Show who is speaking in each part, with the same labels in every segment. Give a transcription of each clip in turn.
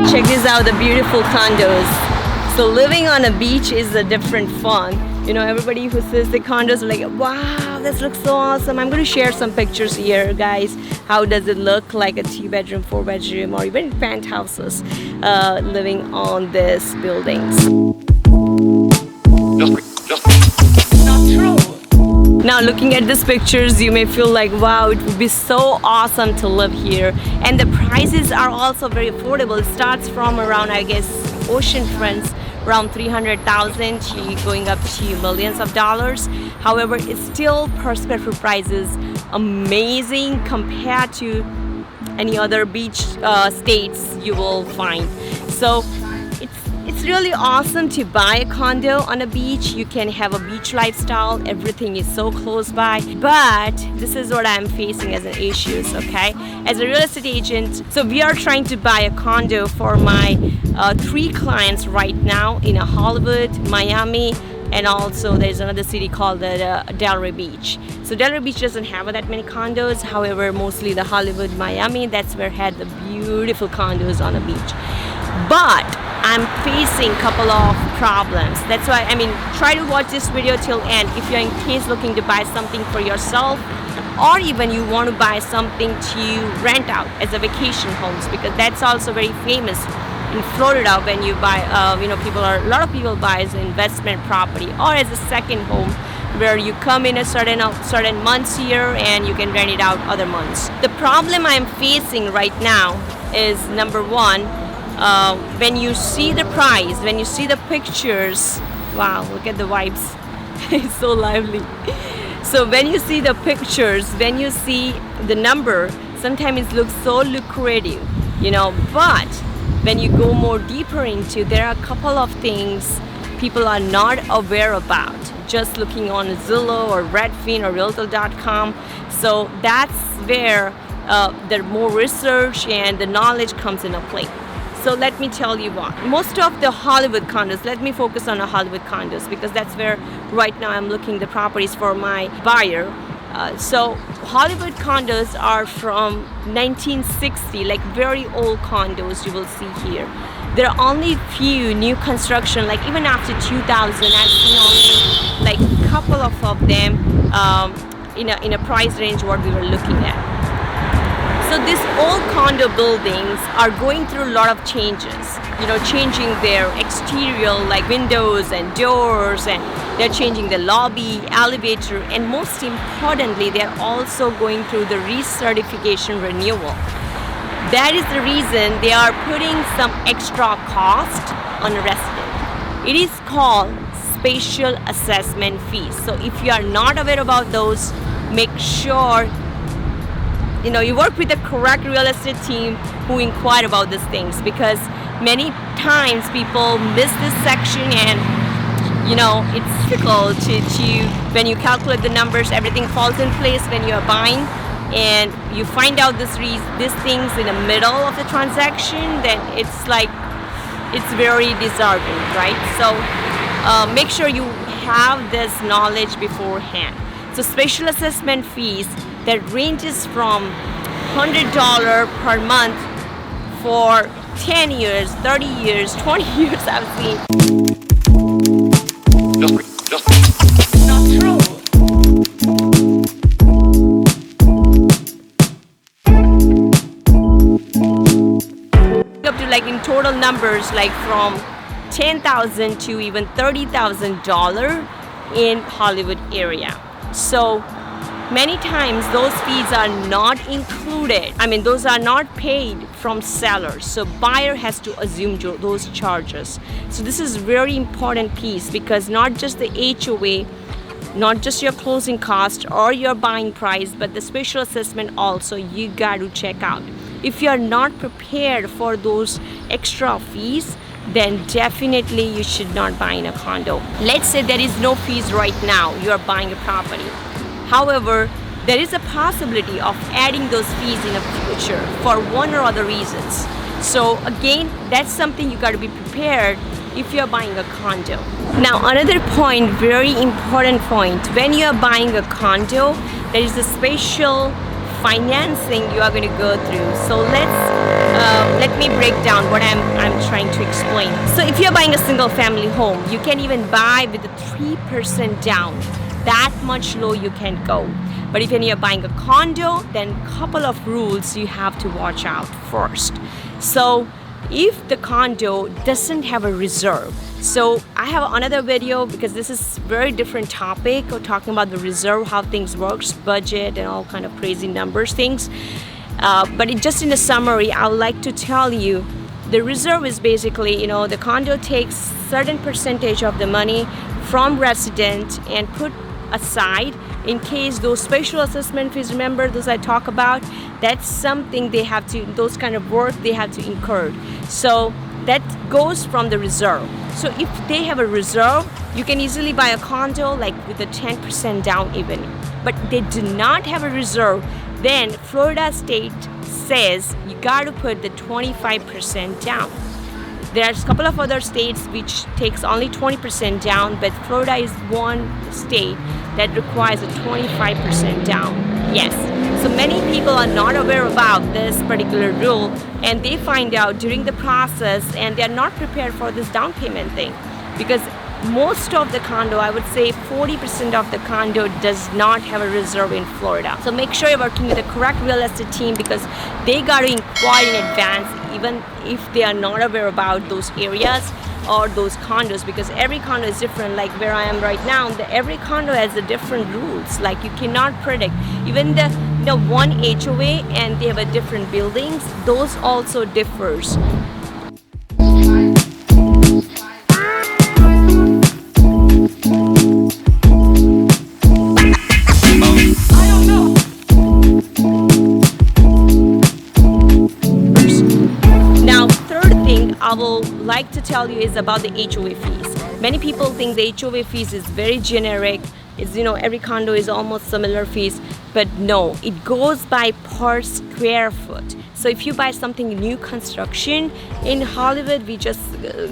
Speaker 1: Check this out, the beautiful condos. So living on a beach is a different fun. You know, everybody who says the condos are like, wow, this looks so awesome. I'm going to share some pictures here, guys. How does it look like a 2-bedroom, 4-bedroom, or even penthouses living on these buildings? Not true. Now looking at these pictures, you may feel like, wow, it would be so awesome to live here. And the prices are also very affordable. It starts from around, I guess, oceanfronts, around 300,000 going up to millions of dollars. However, it's still per square foot prices amazing compared to any other beach states you will find. So it's really awesome to buy a condo on a beach. You can have a beach lifestyle. Everything is so close by. But this is what I'm facing as an issues, okay? As a real estate agent, so we are trying to buy a condo for my 3 clients right now in Hollywood, Miami, and also there's another city called Delray Beach. So Delray Beach doesn't have that many condos. However, mostly the Hollywood, Miami, that's where had the beautiful condos on the beach. But I'm facing a couple of problems. That's why, try to watch this video till end if you're in case looking to buy something for yourself, or even you want to buy something to rent out as a vacation homes, because that's also very famous in Florida when you buy, a lot of people buy as an investment property or as a second home, where you come in a certain months here and you can rent it out other months. The problem I'm facing right now is, number one, when you see the price, when you see the pictures, wow, look at the vibes. It's so lively. So when you see the pictures, when you see the number, sometimes it looks so lucrative, but when you go more deeper into, there are a couple of things people are not aware about just looking on Zillow or Redfin or Realtor.com. So that's where the more research and the knowledge comes into play. So let me tell you what, most of the Hollywood condos, let me focus on the Hollywood condos because that's where right now I'm looking the properties for my buyer. So Hollywood condos are from 1960, like very old condos you will see here. There are only few new construction, like even after 2000, I've seen only like a couple of them in a price range what we were looking at. So these old condo buildings are going through a lot of changes, changing their exterior like windows and doors, and they're changing the lobby, elevator, and most importantly, they're also going through the recertification renewal. That is the reason they are putting some extra cost on a resident. It is called spatial assessment fees. So if you are not aware about those, make sure you work with the correct real estate team who inquire about these things, because many times people miss this section and it's difficult to when you calculate the numbers, everything falls in place when you're buying and you find out these things in the middle of the transaction, then it's very disheartening, right? So make sure you have this knowledge beforehand. So spatial assessment fees that ranges from $100 per month for 10 years, 30 years, 20 years I've seen. Not true. Up to like in total numbers like from $10,000 to even $30,000 in Hollywood area. So many times those fees are not included. Those are not paid from sellers. So buyer has to assume those charges. So this is very important piece, because not just the HOA, not just your closing cost or your buying price, but the spatial assessment also you got to check out. If you are not prepared for those extra fees, then definitely you should not buy in a condo. Let's say there is no fees right now, you are buying a property. However, there is a possibility of adding those fees in the future for one or other reasons. So again, that's something you got to be prepared if you're buying a condo. Now another point, very important point, when you are buying a condo, there is a special financing you are going to go through. So let's let me break down what I'm trying to explain. So if you're buying a single family home, you can even buy with a 3% down. That much low you can go. But if you're buying a condo, then couple of rules you have to watch out first. So if the condo doesn't have a reserve, so I have another video because this is very different topic of talking about the reserve, how things works, budget and all kind of crazy numbers things. But just in a summary, I would like to tell you the reserve is basically, the condo takes certain percentage of the money from resident and put aside in case those special assessment fees, remember those I talk about, that's something they have to, those kind of work they have to incur. So that goes from the reserve. So if they have a reserve, you can easily buy a condo like with a 10% down even. But they do not have a reserve, then Florida state says you got to put the 25% down. There's a couple of other states which takes only 20% down, but Florida is one state that requires a 25% down. Yes. So many people are not aware about this particular rule, and they find out during the process and they're not prepared for this down payment thing, because most of the condo, I would say 40% of the condo does not have a reserve in Florida. So make sure you're working with the correct real estate team, because they got to inquire in advance even if they are not aware about those areas or those condos, because every condo is different. Like where I am right now, every condo has a different rules, like you cannot predict. Even the one HOA and they have a different buildings, those also differs. I will like to tell you is about the HOA fees. Many people think the HOA fees is very generic. It's, every condo is almost similar fees, but no, it goes by per square foot. So if you buy something new construction in Hollywood, we just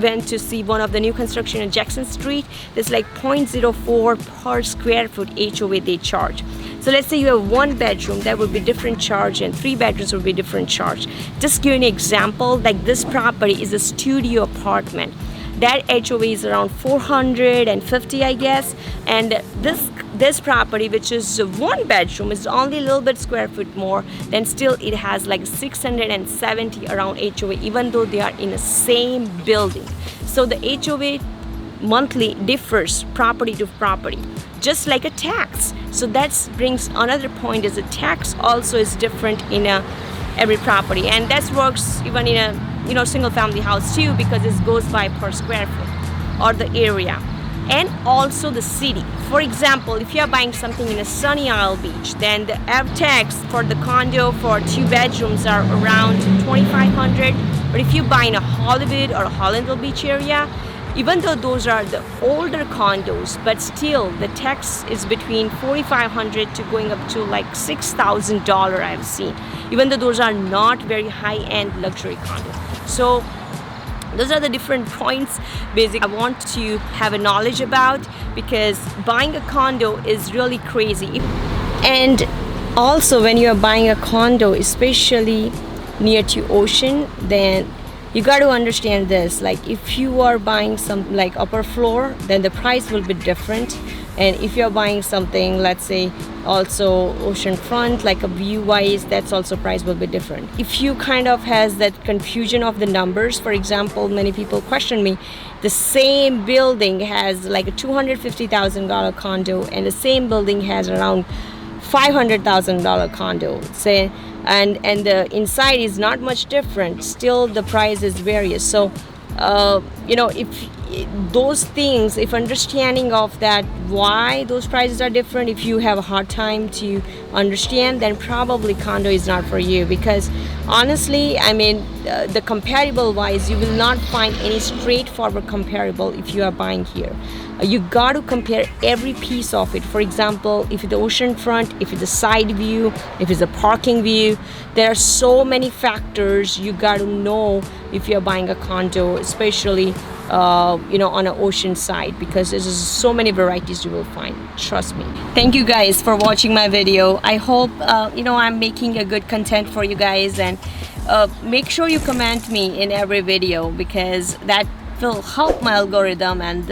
Speaker 1: went to see one of the new construction in Jackson Street. There's like 0.04 per square foot HOA they charge. So let's say you have one bedroom, that would be different charge, and 3 bedrooms would be different charge. Just give you an example, like this property is a studio apartment. That HOA is around 450, I guess, and this property, which is 1 bedroom, is only a little bit square foot more, then still it has like 670 around HOA, even though they are in the same building. So the HOA monthly differs property to property, just like a tax. So that brings another point, is a tax also is different in every property, and that works even in a single family house too, because it goes by per square foot or the area, and also the city. For example, if you are buying something in a Sunny Isle Beach, then the tax for the condo for 2 bedrooms are around $2,500. But if you buy in a Hollywood or a Hollandale Beach area, even though those are the older condos, but still the tax is between $4,500 to going up to like $6,000 I've seen, even though those are not very high-end luxury condos. So those are the different points basically I want to have a knowledge about, because buying a condo is really crazy. And also when you are buying a condo, especially near to ocean, then you got to understand this, like if you are buying some like upper floor, then the price will be different. And if you're buying something, let's say also ocean front, like a view wise, that's also price will be different. If you kind of has that confusion of the numbers, for example, many people question me, the same building has like a $250,000 condo and the same building has around $500,000 condo, say, and the inside is not much different, still the price is various. So if those things, if understanding of that why those prices are different, if you have a hard time to understand, then probably condo is not for you. Because honestly, I mean, the comparable wise, you will not find any straightforward comparable if you are buying here. You got to compare every piece of it. For example, if it's the ocean front, if it's the side view, if it's a parking view, there are so many factors you got to know if you're buying a condo, especially on an ocean side, because there's so many varieties you will find, trust me. Thank you guys for watching my video. I hope I'm making a good content for you guys, and make sure you comment me in every video, because that will help my algorithm, and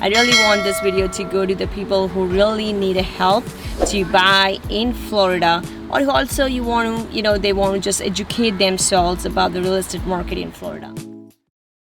Speaker 1: I really want this video to go to the people who really need help to buy in Florida, or who also they want to just educate themselves about the real estate market in Florida.